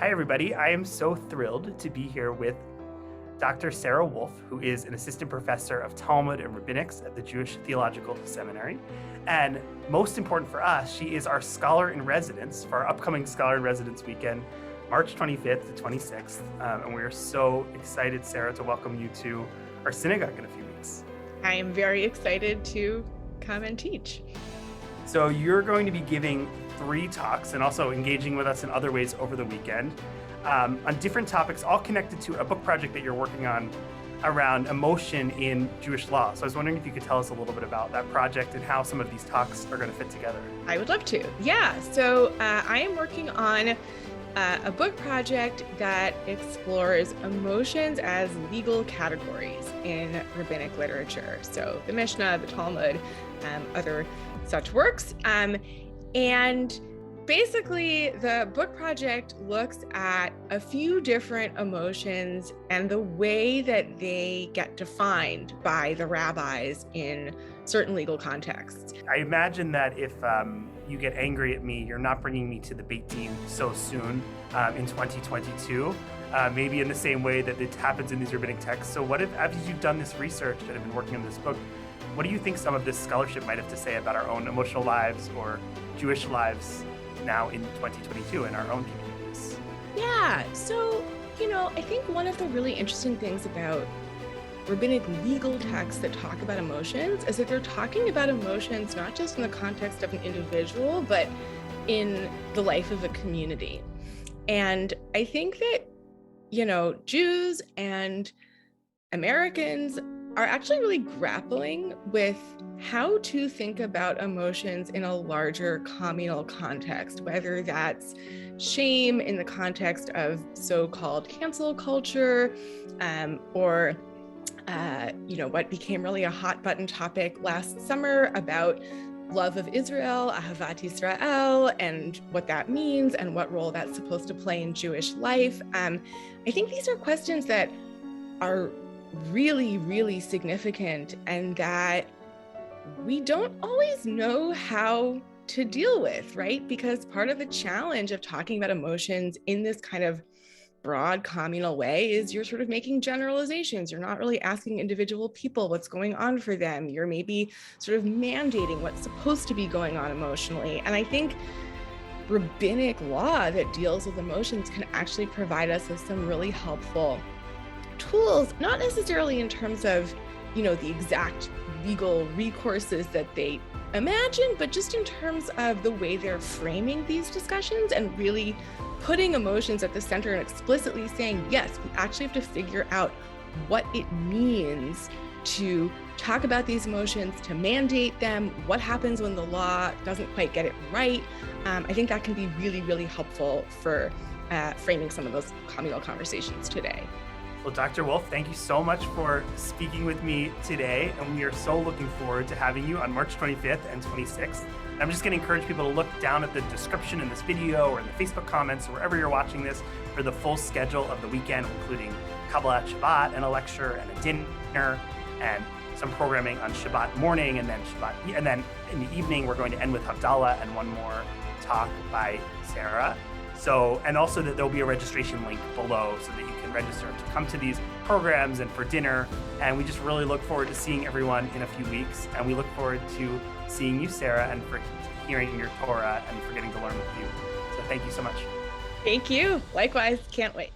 Hi, everybody. I am so thrilled to be here with Dr. Sarah Wolf, who is an assistant professor of Talmud and Rabbinics at the Jewish Theological Seminary. And most important for us, she is our scholar in residence for our upcoming Scholar in Residence weekend, March 25th to 26th. And we are so excited, Sarah, to welcome you to our synagogue in a few weeks. I am very excited to come and teach. So you're going to be giving 3 talks and also engaging with us in other ways over the weekend on different topics, all connected to a book project that you're working on around emotion in Jewish law. So I was wondering if you could tell us a little bit about that project and how some of these talks are going to fit together. I would love to. Yeah. So I am working on a book project that explores emotions as legal categories in rabbinic literature. So the Mishnah, the Talmud, other such works. And basically, the book project looks at a few different emotions and the way that they get defined by the rabbis in certain legal contexts. I imagine that if you get angry at me, you're not bringing me to the Beit Din so soon in 2022, maybe in the same way that it happens in these rabbinic texts. So what if, after you've done this research and have been working on this book, what do you think some of this scholarship might have to say about our own emotional lives or Jewish lives now in 2022 in our own communities? Yeah, so, I think one of the really interesting things about rabbinic legal texts that talk about emotions is that they're talking about emotions not just in the context of an individual, but in the life of a community. And I think that, Jews and Americans are actually really grappling with how to think about emotions in a larger communal context, whether that's shame in the context of so-called cancel culture, or what became really a hot button topic last summer about love of Israel, Ahavat Yisrael, and what that means and what role that's supposed to play in Jewish life. I think these are questions that are really, really significant and that we don't always know how to deal with, right? Because part of the challenge of talking about emotions in this kind of broad communal way is you're sort of making generalizations. You're not really asking individual people what's going on for them. You're maybe sort of mandating what's supposed to be going on emotionally. And I think rabbinic law that deals with emotions can actually provide us with some really helpful tools, not necessarily in terms of, the exact legal recourses that they imagine, but just in terms of the way they're framing these discussions and really putting emotions at the center and explicitly saying, yes, we actually have to figure out what it means to talk about these emotions, to mandate them, what happens when the law doesn't quite get it right. I think that can be really, really helpful for framing some of those communal conversations today. Well, Dr. Wolf, thank you so much for speaking with me today, and we are so looking forward to having you on March 25th and 26th. And I'm just going to encourage people to look down at the description in this video or in the Facebook comments or wherever you're watching this for the full schedule of the weekend, including Kabbalat Shabbat and a lecture and a dinner and some programming on Shabbat morning and then Shabbat. And then in the evening, we're going to end with Havdalah and one more talk by Sarah. So, and also that there'll be a registration link below so that you can register to come to these programs and for dinner. And we just really look forward to seeing everyone in a few weeks. And we look forward to seeing you, Sarah, and for hearing your Torah and for getting to learn with you. So thank you so much. Thank you. Likewise. Can't wait.